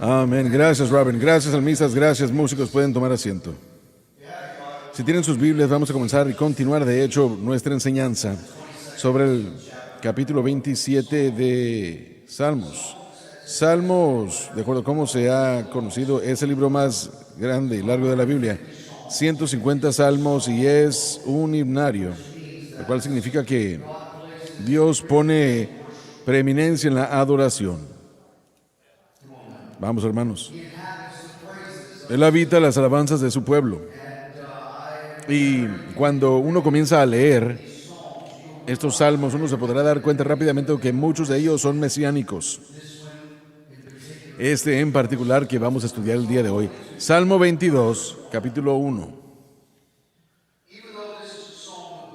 Amén. Gracias, Robin. Gracias, almistas. Gracias, músicos. Pueden tomar asiento. Si tienen sus Biblias, vamos a comenzar y continuar, de hecho, nuestra enseñanza sobre el capítulo 27 de Salmos. Salmos, de acuerdo a cómo se ha conocido, es el libro más grande y largo de la Biblia. 150 salmos y es un himnario, lo cual significa que Dios pone preeminencia en la adoración. Vamos, hermanos. Él habita las alabanzas de su pueblo. Y cuando uno comienza a leer estos salmos, uno se podrá dar cuenta rápidamente de que muchos de ellos son mesiánicos. Este en particular que vamos a estudiar el día de hoy. Salmo 22, capítulo 1.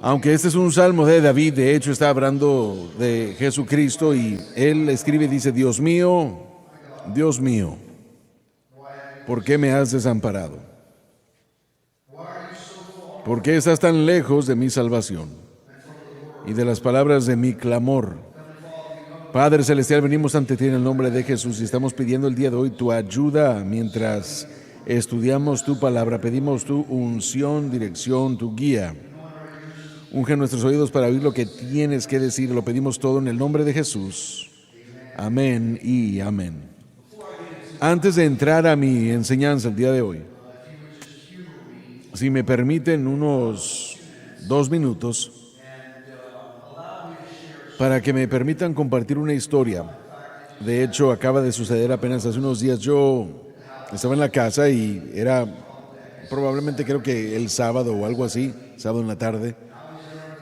Aunque este es un salmo de David, de hecho está hablando de Jesucristo y él escribe y dice: Dios mío, ¿por qué me has desamparado? ¿Por qué estás tan lejos de mi salvación y de las palabras de mi clamor? Padre Celestial, venimos ante ti en el nombre de Jesús y estamos pidiendo el día de hoy tu ayuda mientras estudiamos tu palabra. Pedimos tu unción, dirección, tu guía. Unge nuestros oídos para oír lo que tienes que decir. Lo pedimos todo en el nombre de Jesús. Amén y amén. Antes de entrar a mi enseñanza el día de hoy, si me permiten unos 2 minutos para que me permitan compartir una historia. De hecho, acaba de suceder apenas hace unos días. Yo estaba en la casa y era probablemente, creo que el sábado o algo así, sábado en la tarde,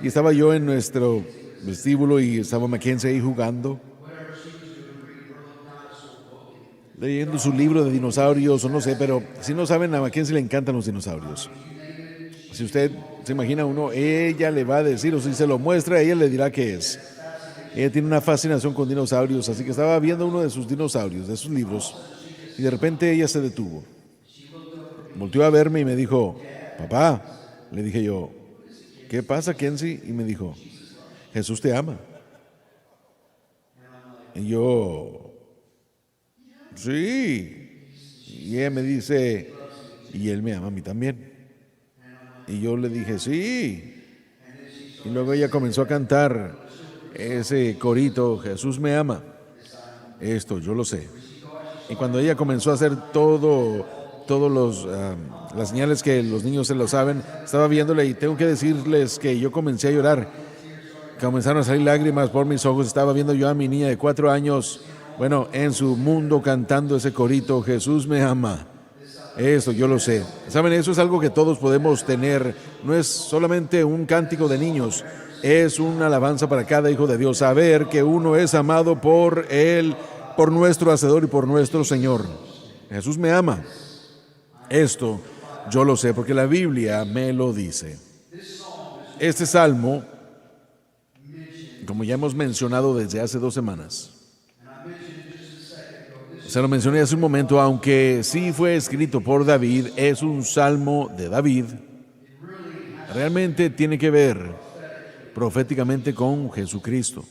y estaba yo en nuestro vestíbulo y estaba Mackenzie ahí jugando, leyendo su libro de dinosaurios o no sé, pero si no saben, a Mackenzie le encantan los dinosaurios. Si usted se imagina uno, ella le va a decir, o si se lo muestra, ella le dirá qué es. Ella tiene una fascinación con dinosaurios, así que estaba viendo uno de sus dinosaurios, de sus libros, y de repente ella se detuvo. Volteó a verme y me dijo: papá. Le dije yo: ¿qué pasa, Kenzie? Y me dijo: Jesús te ama. Y yo: sí. Y ella me dice: y él me ama a mí también. Y yo le dije: sí. Y luego ella comenzó a cantar ese corito: Jesús me ama. Esto yo lo sé. Y cuando ella comenzó a hacer todos las señales que los niños se lo saben, estaba viéndole y tengo que decirles que yo comencé a llorar. Comenzaron a salir lágrimas por mis ojos. Estaba viendo yo a mi niña de 4 años, bueno, en su mundo cantando ese corito: Jesús me ama. Eso yo lo sé. Saben, eso es algo que todos podemos tener. No es solamente un cántico de niños, es una alabanza para cada hijo de Dios. Saber que uno es amado por Él, por nuestro Hacedor y por nuestro Señor. Jesús me ama. Esto yo lo sé porque la Biblia me lo dice. Este salmo, como ya hemos mencionado desde hace 2 semanas, se lo mencioné hace un momento, aunque sí fue escrito por David, es un salmo de David. Realmente tiene que ver proféticamente con Jesucristo.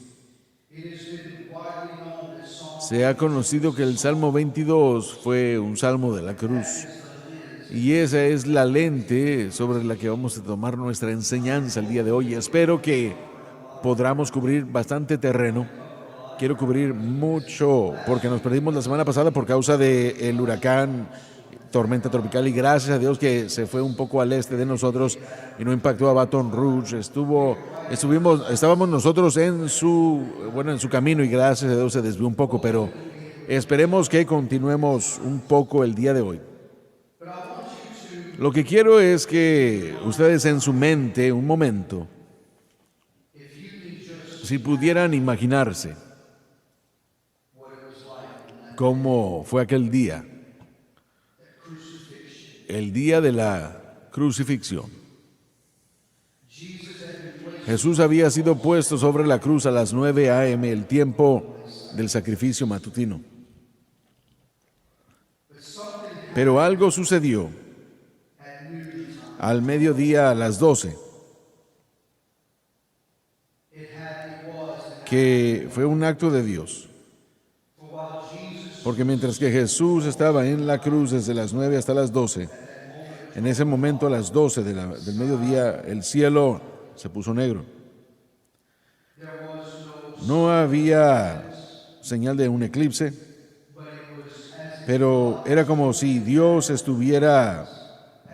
Se ha conocido que el Salmo 22 fue un salmo de la cruz. Y esa es la lente sobre la que vamos a tomar nuestra enseñanza el día de hoy. Espero que podamos cubrir bastante terreno. Quiero cubrir mucho porque nos perdimos la semana pasada por causa del huracán, tormenta tropical, y gracias a Dios que se fue un poco al este de nosotros y no impactó a Baton Rouge. Estábamos nosotros en su camino y gracias a Dios se desvió un poco, pero esperemos que continuemos un poco el día de hoy. Lo que quiero es que ustedes en su mente, un momento, si pudieran imaginarse cómo fue aquel día, el día de la crucifixión. Jesús había sido puesto sobre la cruz a las 9 a.m., el tiempo del sacrificio matutino. Pero algo sucedió al mediodía, a las 12, que fue un acto de Dios. Porque mientras que Jesús estaba en la cruz desde las 9 hasta las 12, en ese momento a las 12 del mediodía el cielo se puso negro. No había señal de un eclipse, pero era como si Dios estuviera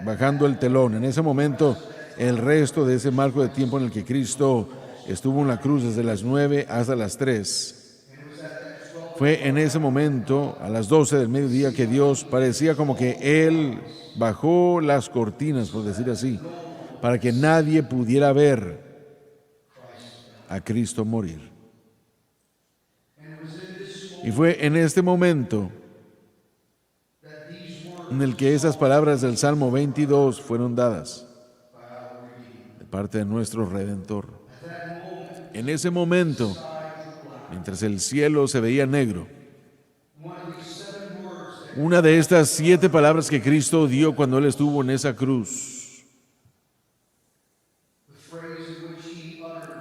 bajando el telón. En ese momento, el resto de ese marco de tiempo en el que Cristo estuvo en la cruz desde las 9 hasta las 3, fue en ese momento, a las 12 del mediodía, que Dios parecía como que Él bajó las cortinas, por decir así, para que nadie pudiera ver a Cristo morir. Y fue en este momento en el que esas palabras del Salmo 22 fueron dadas de parte de nuestro Redentor. En ese momento, mientras el cielo se veía negro, una de estas 7 palabras que Cristo dio cuando Él estuvo en esa cruz,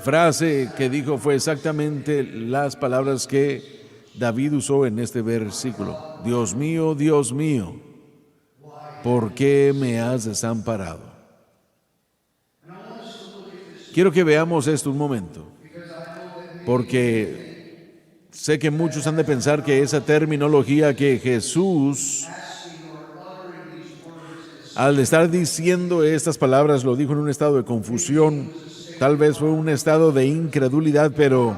frase que dijo, fue exactamente las palabras que David usó en este versículo: Dios mío, ¿por qué me has desamparado? Quiero que veamos esto un momento, porque sé que muchos han de pensar que esa terminología que Jesús, al estar diciendo estas palabras, lo dijo en un estado de confusión, tal vez fue un estado de incredulidad, pero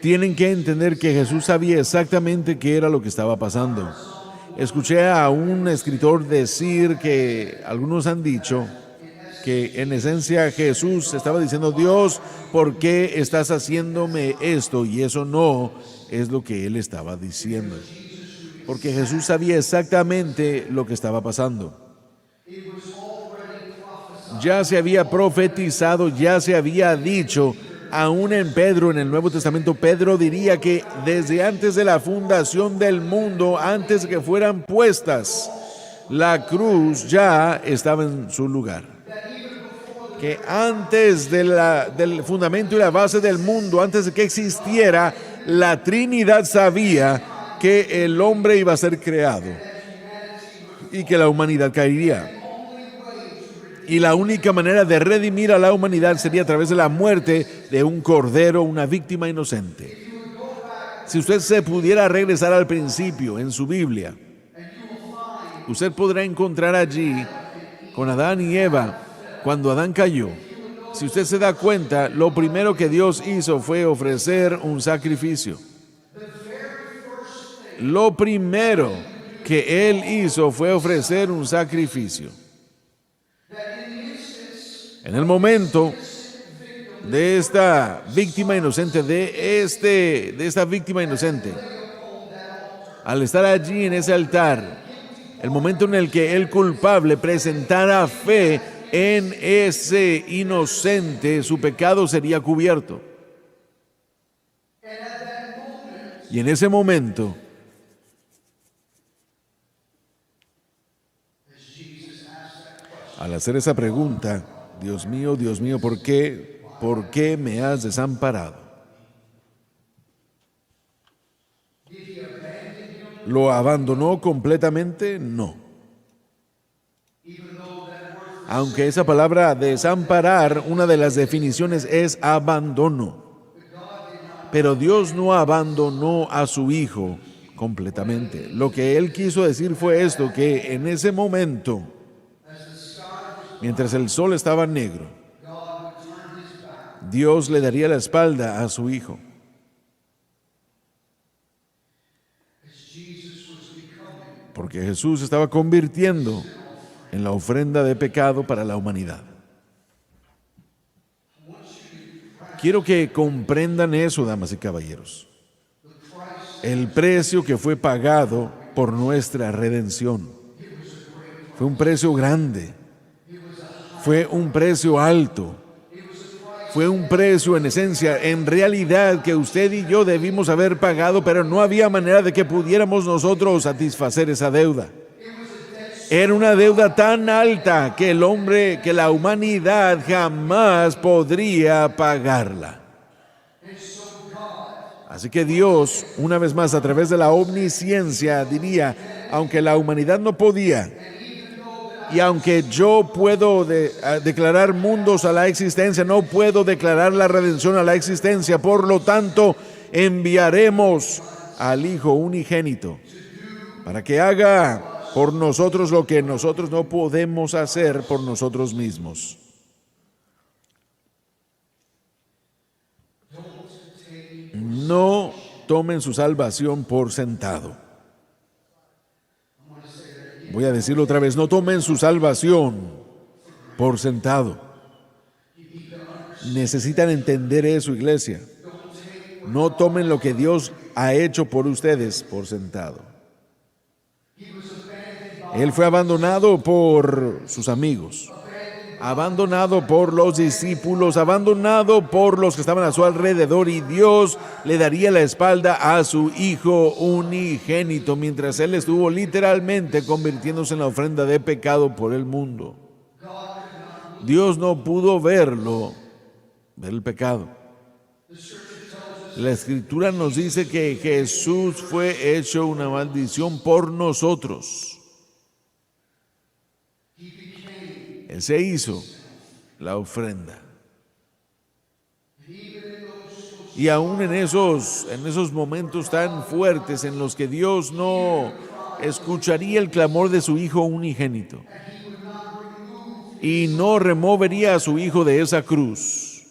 tienen que entender que Jesús sabía exactamente qué era lo que estaba pasando. Escuché a un escritor decir que algunos han dicho que en esencia Jesús estaba diciendo: Dios, ¿por qué estás haciéndome esto? Y eso no es lo que Él estaba diciendo, porque Jesús sabía exactamente lo que estaba pasando. Ya se había profetizado, ya se había dicho. Aún en Pedro, en el Nuevo Testamento, Pedro diría que desde antes de la fundación del mundo, antes de que fueran puestas, la cruz ya estaba en su lugar. Que antes del fundamento y la base del mundo, antes de que existiera, la Trinidad sabía que el hombre iba a ser creado y que la humanidad caería. Y la única manera de redimir a la humanidad sería a través de la muerte de un cordero, una víctima inocente. Si usted se pudiera regresar al principio en su Biblia, usted podrá encontrar allí con Adán y Eva, cuando Adán cayó. Si usted se da cuenta, lo primero que Dios hizo fue ofrecer un sacrificio. Lo primero que Él hizo fue ofrecer un sacrificio. En el momento de esta víctima inocente, al estar allí en ese altar, el momento en el que el culpable presentara fe en ese inocente, su pecado sería cubierto. Y en ese momento, al hacer esa pregunta: Dios mío, ¿por qué me has desamparado? ¿Lo abandonó completamente? No. Aunque esa palabra desamparar, una de las definiciones es abandono. Pero Dios no abandonó a su Hijo completamente. Lo que Él quiso decir fue esto, que en ese momento, mientras el sol estaba negro, Dios le daría la espalda a su Hijo. Porque Jesús estaba convirtiendo en la ofrenda de pecado para la humanidad. Quiero que comprendan eso, damas y caballeros. El precio que fue pagado por nuestra redención fue un precio grande. Fue un precio alto, fue un precio en esencia, en realidad, que usted y yo debimos haber pagado, pero no había manera de que pudiéramos nosotros satisfacer esa deuda. Era una deuda tan alta que la humanidad jamás podría pagarla. Así que Dios, una vez más, a través de la omnisciencia, diría, aunque la humanidad no podía, y aunque yo puedo declarar mundos a la existencia, no puedo declarar la redención a la existencia, por lo tanto, enviaremos al Hijo unigénito para que haga por nosotros lo que nosotros no podemos hacer por nosotros mismos. No tomen su salvación por sentado. Voy a decirlo otra vez, no tomen su salvación por sentado. Necesitan entender eso, iglesia. No tomen lo que Dios ha hecho por ustedes por sentado. Él fue abandonado por sus amigos, abandonado por los discípulos, abandonado por los que estaban a su alrededor, y Dios le daría la espalda a su Hijo unigénito mientras Él estuvo literalmente convirtiéndose en la ofrenda de pecado por el mundo. Dios no pudo ver el pecado. La Escritura nos dice que Jesús fue hecho una maldición por nosotros. Él se hizo la ofrenda. Y aún en esos momentos tan fuertes en los que Dios no escucharía el clamor de su Hijo unigénito y no removería a su Hijo de esa cruz,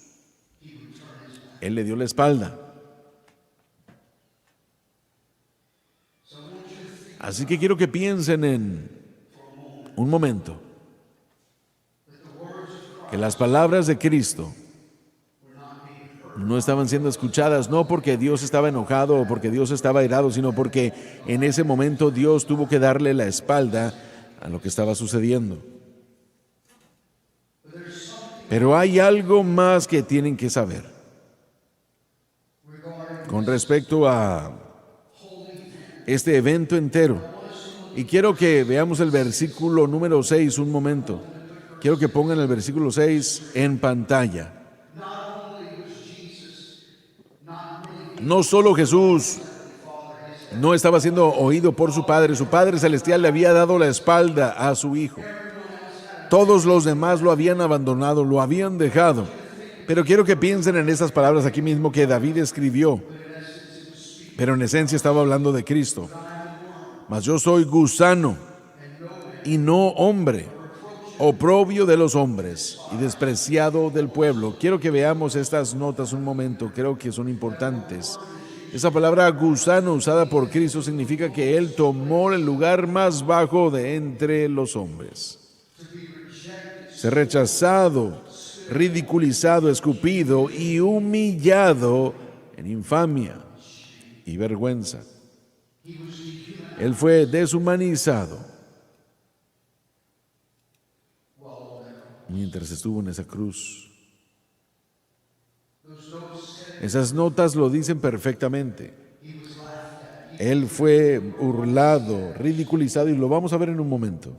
Él le dio la espalda. Así que quiero que piensen en un momento que las palabras de Cristo no estaban siendo escuchadas, no porque Dios estaba enojado o porque Dios estaba airado, sino porque en ese momento Dios tuvo que darle la espalda a lo que estaba sucediendo. Pero hay algo más que tienen que saber con respecto a este evento entero. Y quiero que veamos el versículo número 6 un momento. Quiero que pongan el versículo 6 en pantalla. No solo Jesús no estaba siendo oído por su Padre Celestial le había dado la espalda a su Hijo. Todos los demás lo habían abandonado, lo habían dejado. Pero quiero que piensen en estas palabras aquí mismo que David escribió. Pero en esencia estaba hablando de Cristo. Mas yo soy gusano y no hombre, oprobio de los hombres y despreciado del pueblo. Quiero que veamos estas notas un momento, creo que son importantes. Esa palabra gusano usada por Cristo significa que Él tomó el lugar más bajo de entre los hombres. Ser rechazado, ridiculizado, escupido y humillado en infamia y vergüenza. Él fue deshumanizado mientras estuvo en esa cruz. Esas notas lo dicen perfectamente. Él fue burlado, ridiculizado, y lo vamos a ver en un momento.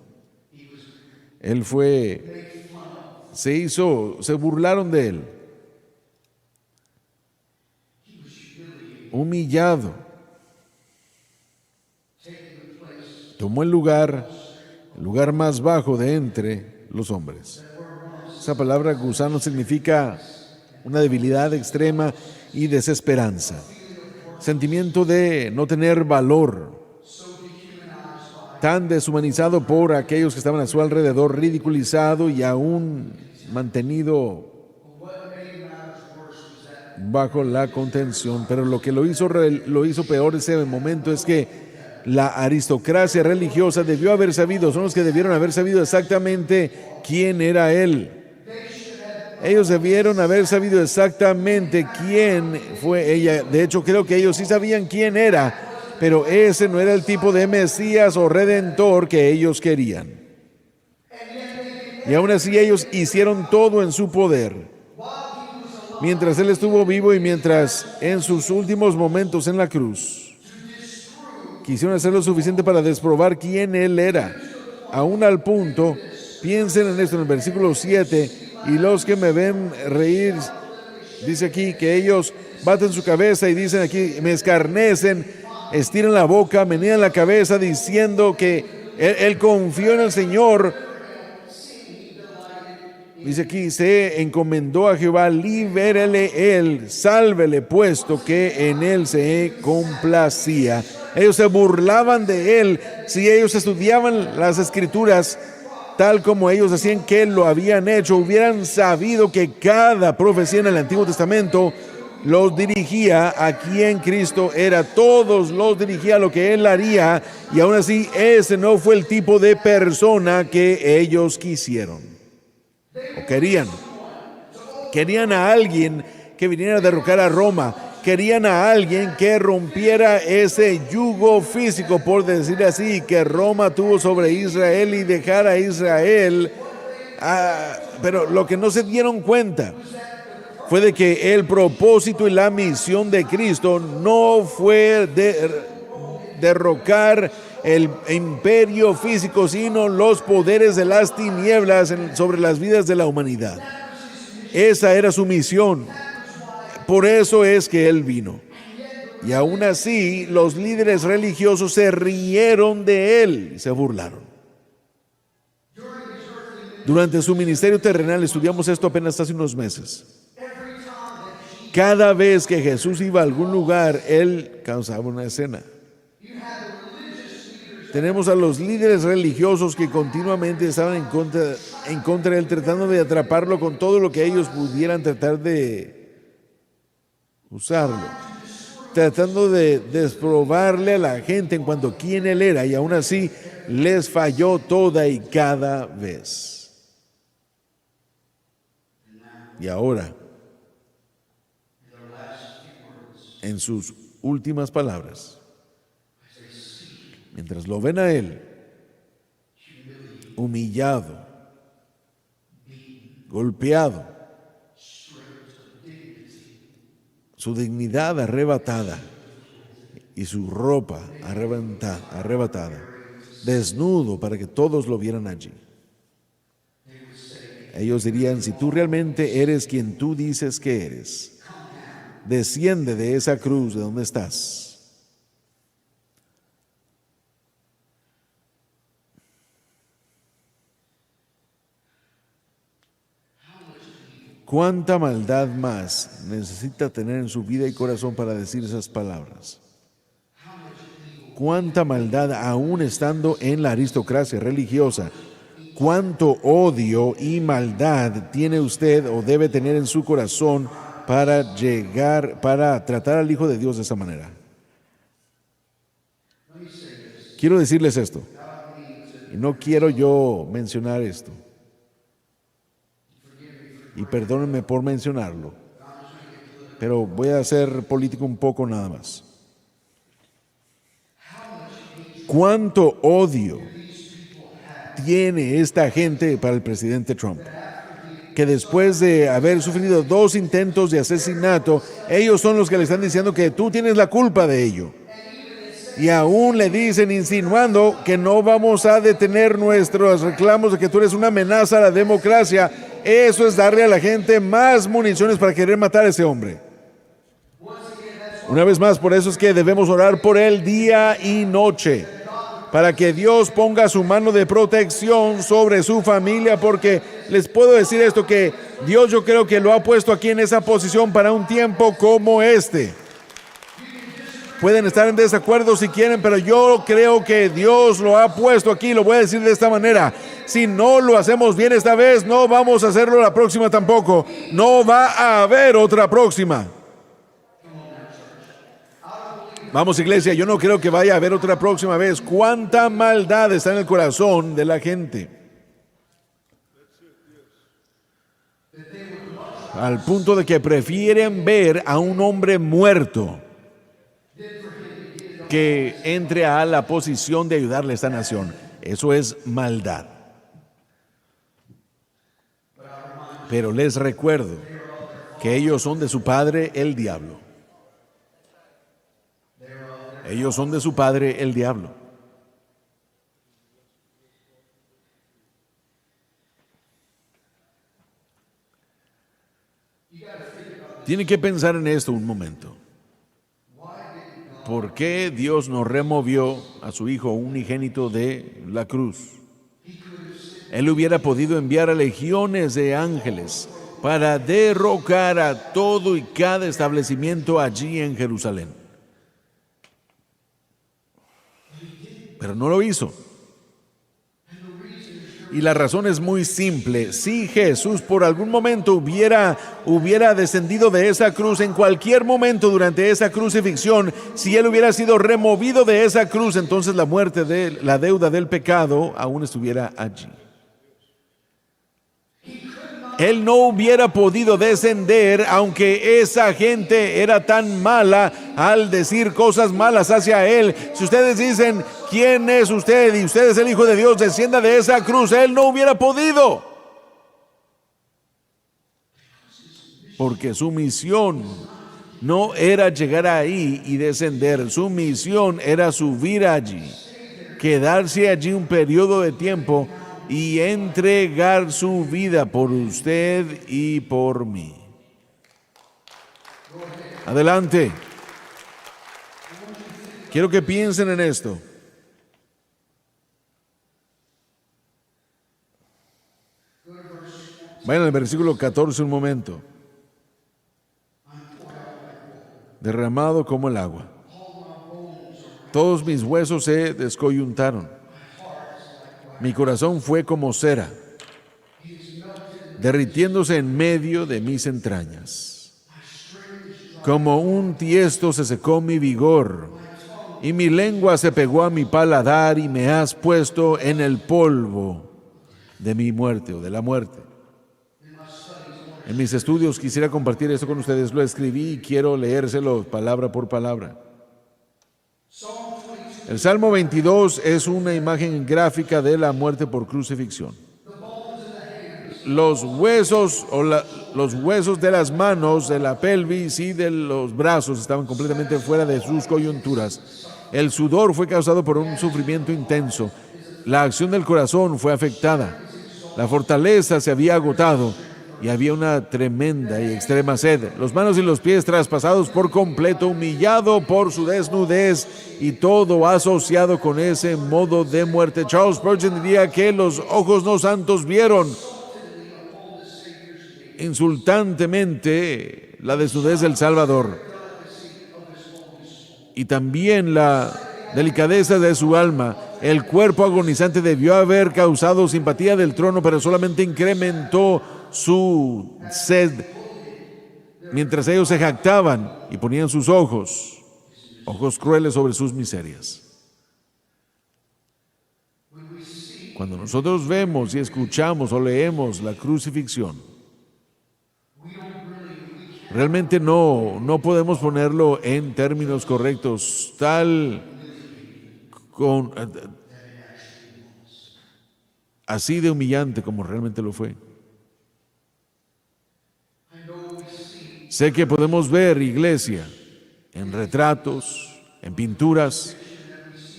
Él se burlaron de él, humillado. Tomó el lugar más bajo de entre los hombres. Esa palabra gusano significa una debilidad extrema y desesperanza. Sentimiento de no tener valor. Tan deshumanizado por aquellos que estaban a su alrededor, ridiculizado y aún mantenido bajo la contención. Pero lo que lo hizo peor ese momento es que la aristocracia religiosa debió haber sabido, son los que debieron haber sabido exactamente quién era Él. Ellos debieron haber sabido exactamente quién fue ella. De hecho, creo que ellos sí sabían quién era, pero ese no era el tipo de Mesías o Redentor que ellos querían. Y aún así ellos hicieron todo en su poder. Mientras Él estuvo vivo y mientras en sus últimos momentos en la cruz, quisieron hacer lo suficiente para desprobar quién Él era. Aún al punto, piensen en esto en el versículo 7, y los que me ven reír, dice aquí que ellos baten su cabeza y dicen aquí, me escarnecen, estiran la boca, menean la cabeza diciendo que él confió en el Señor. Dice aquí, se encomendó a Jehová, libérele él, sálvele, puesto que en él se complacía. Ellos se burlaban de él. Si ellos estudiaban las escrituras tal como ellos hacían que lo habían hecho, hubieran sabido que cada profecía en el Antiguo Testamento los dirigía a quien Cristo era. Todos los dirigía a lo que él haría, y aún así ese no fue el tipo de persona que ellos quisieron o querían. Querían a alguien que viniera a derrocar a Roma. Querían a alguien que rompiera ese yugo físico, por decir así, que Roma tuvo sobre Israel, y dejara a Israel. Pero lo que no se dieron cuenta fue de que el propósito y la misión de Cristo no fue derrocar el imperio físico, sino los poderes de las tinieblas sobre las vidas de la humanidad. Esa era su misión. Por eso es que él vino. Y aún así, los líderes religiosos se rieron de él y se burlaron. Durante su ministerio terrenal, estudiamos esto apenas hace unos meses. Cada vez que Jesús iba a algún lugar, él causaba una escena. Tenemos a los líderes religiosos que continuamente estaban en contra de él, tratando de atraparlo con todo lo que ellos pudieran tratar de usarlo, tratando de desprobarle a la gente en cuanto a quién él era, y aún así les falló toda y cada vez. Y ahora, en sus últimas palabras, mientras lo ven a él humillado, golpeado, su dignidad arrebatada y su ropa arrebatada, desnudo para que todos lo vieran allí, ellos dirían: si tú realmente eres quien tú dices que eres, desciende de esa cruz de donde estás. ¿Cuánta maldad más necesita tener en su vida y corazón para decir esas palabras? ¿Cuánta maldad aún estando en la aristocracia religiosa? ¿Cuánto odio y maldad tiene usted o debe tener en su corazón para tratar al Hijo de Dios de esa manera? Quiero decirles esto, y no quiero yo mencionar esto, y perdónenme por mencionarlo, pero voy a ser político un poco nada más. ¿Cuánto odio tiene esta gente para el presidente Trump? Que después de haber sufrido 2 intentos de asesinato, ellos son los que le están diciendo que tú tienes la culpa de ello. Y aún le dicen, insinuando que no vamos a detener nuestros reclamos de que tú eres una amenaza a la democracia. Eso es darle a la gente más municiones para querer matar a ese hombre. Una vez más, por eso es que debemos orar por él día y noche, para que Dios ponga su mano de protección sobre su familia, porque les puedo decir esto, que Dios, yo creo que lo ha puesto aquí en esa posición para un tiempo como este. Pueden estar en desacuerdo si quieren, pero yo creo que Dios lo ha puesto aquí. Lo voy a decir de esta manera: si no lo hacemos bien esta vez, no vamos a hacerlo la próxima tampoco. No va a haber otra próxima. Vamos, iglesia, yo no creo que vaya a haber otra próxima vez. ¿Cuánta maldad está en el corazón de la gente? Al punto de que prefieren ver a un hombre muerto que entre a la posición de ayudarle a esta nación. Eso es maldad. Pero les recuerdo que ellos son de su padre el diablo. Ellos son de su padre el diablo. Tiene que pensar en esto un momento. ¿Por qué Dios no removió a su Hijo unigénito de la cruz? Él hubiera podido enviar a legiones de ángeles para derrocar a todo y cada establecimiento allí en Jerusalén. Pero no lo hizo. Y la razón es muy simple. Si Jesús por algún momento hubiera descendido de esa cruz, en cualquier momento durante esa crucifixión, si Él hubiera sido removido de esa cruz, entonces la muerte de la deuda del pecado aún estuviera allí. Él no hubiera podido descender, aunque esa gente era tan mala al decir cosas malas hacia Él. Si ustedes dicen, ¿quién es usted? Y usted es el Hijo de Dios, descienda de esa cruz. Él no hubiera podido. Porque su misión no era llegar ahí y descender. Su misión era subir allí, quedarse allí un periodo de tiempo y entregar su vida por usted y por mí. Adelante. Quiero que piensen en esto. Vayan al versículo 14 un momento. Derramado como el agua. Todos mis huesos se descoyuntaron. Mi corazón fue como cera, derritiéndose en medio de mis entrañas. Como un tiesto se secó mi vigor, y mi lengua se pegó a mi paladar, y me has puesto en el polvo de mi muerte o de la muerte. En mis estudios quisiera compartir esto con ustedes, lo escribí y quiero leérselo palabra por palabra. El Salmo 22 es una imagen gráfica de la muerte por crucifixión. Los huesos de las manos, de la pelvis y de los brazos estaban completamente fuera de sus coyunturas. El sudor fue causado por un sufrimiento intenso. La acción del corazón fue afectada. La fortaleza se había agotado y había una tremenda y extrema sed. Los manos y los pies traspasados por completo, humillado por su desnudez y todo asociado con ese modo de muerte. Charles Spurgeon diría que los ojos no santos vieron insultantemente la desnudez del Salvador y también la delicadeza de su alma. El cuerpo agonizante debió haber causado simpatía del trono, pero solamente incrementó su sed mientras ellos se jactaban y ponían sus ojos crueles sobre sus miserias. Cuando nosotros vemos y escuchamos o leemos la crucifixión, realmente no podemos ponerlo en términos correctos, así de humillante como realmente lo fue. Sé que podemos ver, iglesia, en retratos, en pinturas,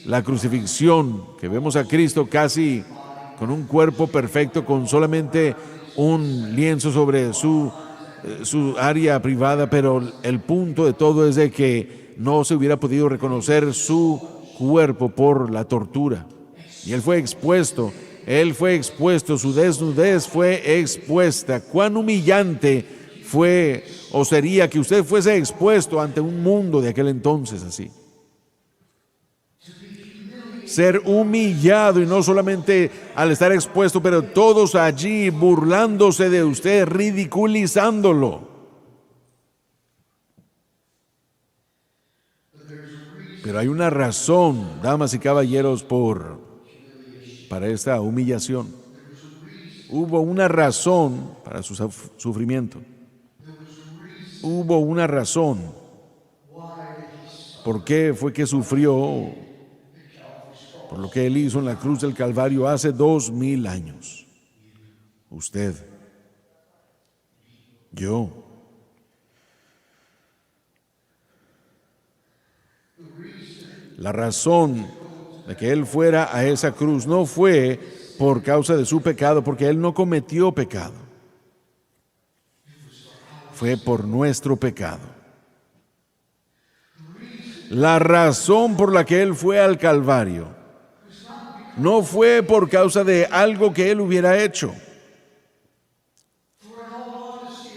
la crucifixión, que vemos a Cristo casi con un cuerpo perfecto, con solamente un lienzo sobre su área privada, pero el punto de todo es de que no se hubiera podido reconocer su cuerpo por la tortura. Y Él fue expuesto, su desnudez fue expuesta. Cuán humillante fue o sería que usted fuese expuesto ante un mundo de aquel entonces así. Ser humillado, y no solamente al estar expuesto, pero todos allí burlándose de usted, ridiculizándolo. Pero hay una razón, damas y caballeros, para esta humillación. Hubo una razón para su sufrimiento. Hubo una razón. ¿Por qué fue que sufrió? Por lo que Él hizo en la cruz del Calvario hace 2000 años. Usted, yo. La razón de que Él fuera a esa cruz no fue por causa de su pecado, porque Él no cometió pecado. fue por nuestro pecado. La razón por la que Él fue al Calvario no fue por causa de algo que Él hubiera hecho.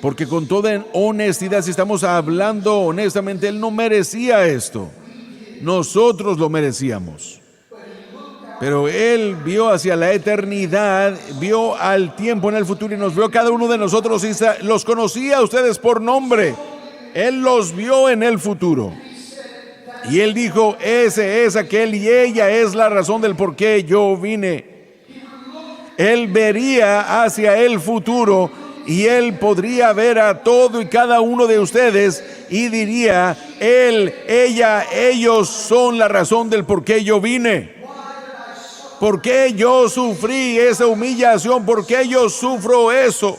Porque con toda honestidad, si estamos hablando honestamente, Él no merecía esto. Nosotros lo merecíamos. Pero Él vio hacia la eternidad, vio al tiempo en el futuro y nos vio cada uno de nosotros y los conocía a ustedes por nombre. Él los vio en el futuro. Y Él dijo, ese es aquel y ella es la razón del por qué yo vine. Él vería hacia el futuro y Él podría ver a todo y cada uno de ustedes y diría, Él, ella, ellos son la razón del por qué yo vine. ¿Por qué yo sufrí esa humillación? ¿Por qué yo sufro eso?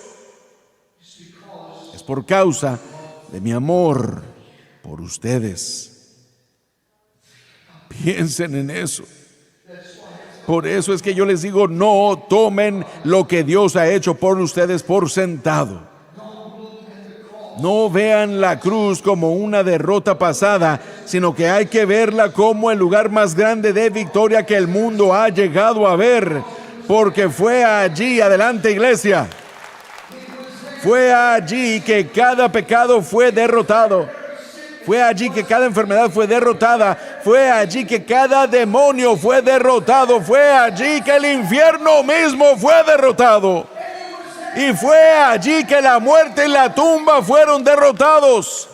Es por causa de mi amor por ustedes. Piensen en eso. Por eso es que yo les digo, no tomen lo que Dios ha hecho por ustedes por sentado. No vean la cruz como una derrota pasada, sino que hay que verla como el lugar más grande de victoria que el mundo ha llegado a ver. Porque fue allí, adelante iglesia, fue allí que cada pecado fue derrotado. Fue allí que cada enfermedad fue derrotada. Fue allí que cada demonio fue derrotado. Fue allí que el infierno mismo fue derrotado. Y fue allí que la muerte y la tumba fueron derrotados.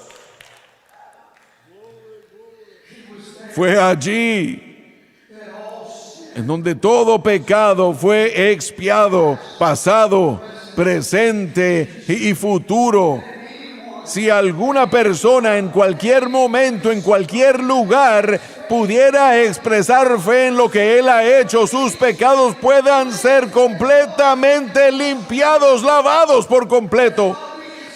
Fue allí en donde todo pecado fue expiado, pasado, presente y futuro. Si alguna persona en cualquier momento, en cualquier lugar, pudiera expresar fe en lo que Él ha hecho, sus pecados puedan ser completamente limpiados, lavados por completo.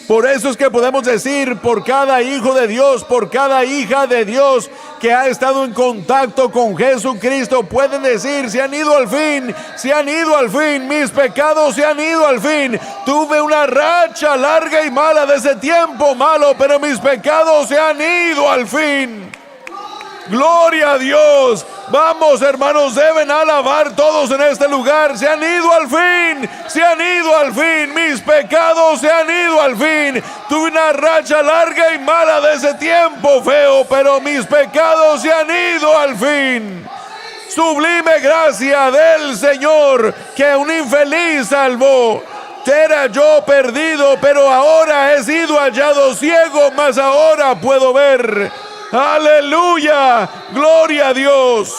Por eso es que podemos decir, por cada hijo de Dios, por cada hija de Dios que ha estado en contacto con Jesucristo, pueden decir, se han ido al fin, se han ido al fin, mis pecados se han ido al fin. Tuve una racha larga y mala de ese tiempo malo, pero mis pecados se han ido al fin. Gloria a Dios. Vamos, hermanos, deben alabar todos en este lugar. Se han ido al fin, se han ido al fin. Mis pecados se han ido al fin. Tuve una racha larga y mala de ese tiempo feo, pero mis pecados se han ido al fin. Sublime gracia del Señor que un infeliz salvó. Era yo perdido, pero ahora he sido hallado ciego, mas ahora puedo ver. Aleluya, gloria a Dios,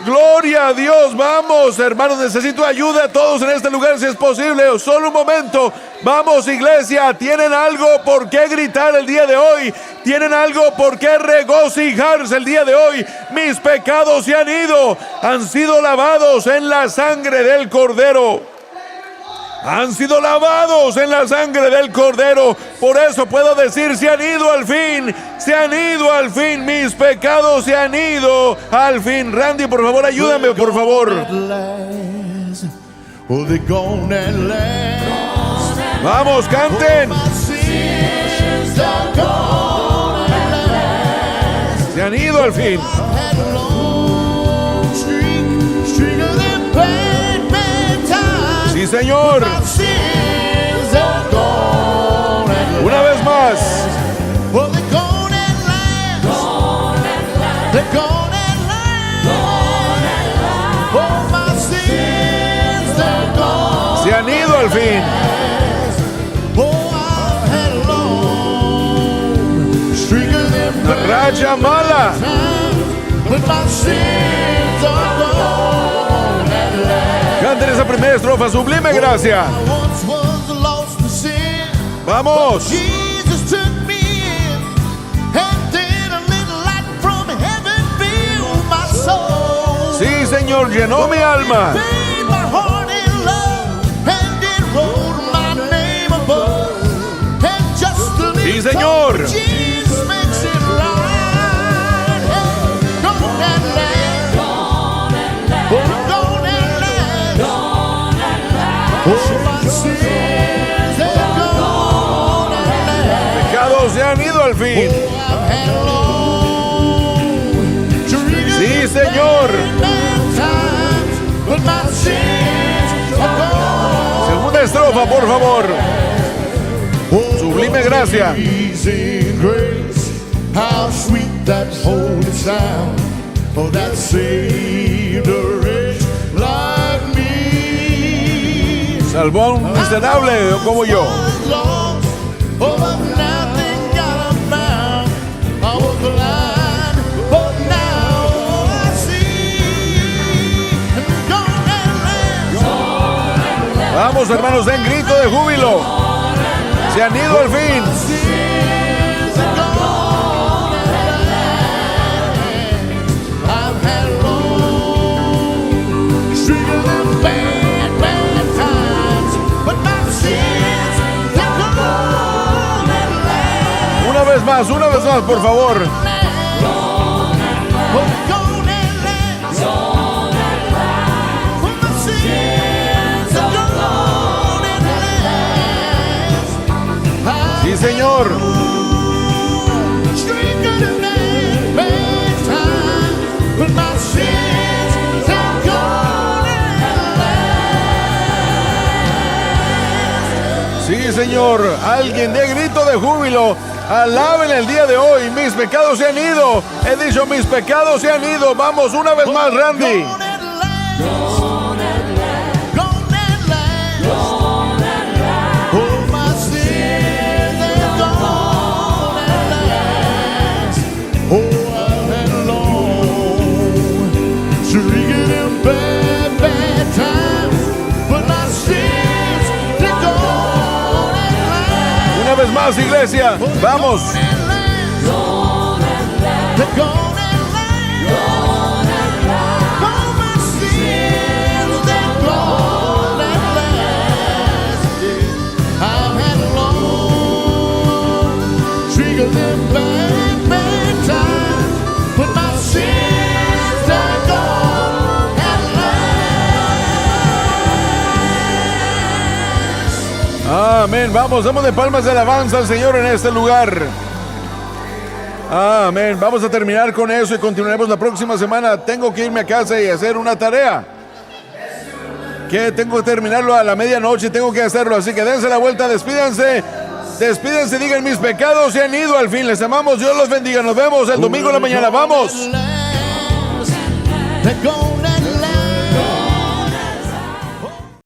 gloria a Dios. Vamos, hermanos, necesito ayuda a todos en este lugar si es posible, solo un momento. Vamos, iglesia, ¿tienen algo por qué gritar el día de hoy? ¿Tienen algo por qué regocijarse el día de hoy? Mis pecados se han ido, han sido lavados en la sangre del Cordero. Han sido lavados en la sangre del Cordero. Por eso puedo decir, se han ido al fin. Se han ido al fin. Mis pecados se han ido al fin. Randy, por favor, ayúdame, por favor. Vamos, canten. Se han ido al fin. Sí, Señor. Una vez más. Se han ido al fin. Una racha mala. Canten esa primera estrofa, sublime gracia. Vamos. Sí, Señor, llenó mi alma. Sí, Señor. al fin. Sí, Señor. Segunda estrofa, por favor. Sublime gracia. How sweet that holy sound, oh, that saved a wretch like me. Salvó a un miserable como yo. Oh, but nothing got found. I was blind, but now I see. Vamos, hermanos, den grito de júbilo. Se han ido al fin. Una vez más, por favor. Sí, Señor. Sí, Señor. Alguien dé grito de júbilo. Alaben el día de hoy. Mis pecados se han ido. He dicho, mis pecados se han ido. Vamos, una vez más, Randy. Una vez más, iglesia, vamos. Amén. Vamos, damos de palmas de alabanza al Señor en este lugar. Amén. Vamos a terminar con eso y continuaremos la próxima semana. Tengo que irme a casa y hacer una tarea. Que tengo que terminarlo a la medianoche. Tengo que hacerlo. Así que dense la vuelta, despídense. Despídense, digan, mis pecados se han ido al fin. Les amamos. Dios los bendiga. Nos vemos el domingo en la mañana. Vamos.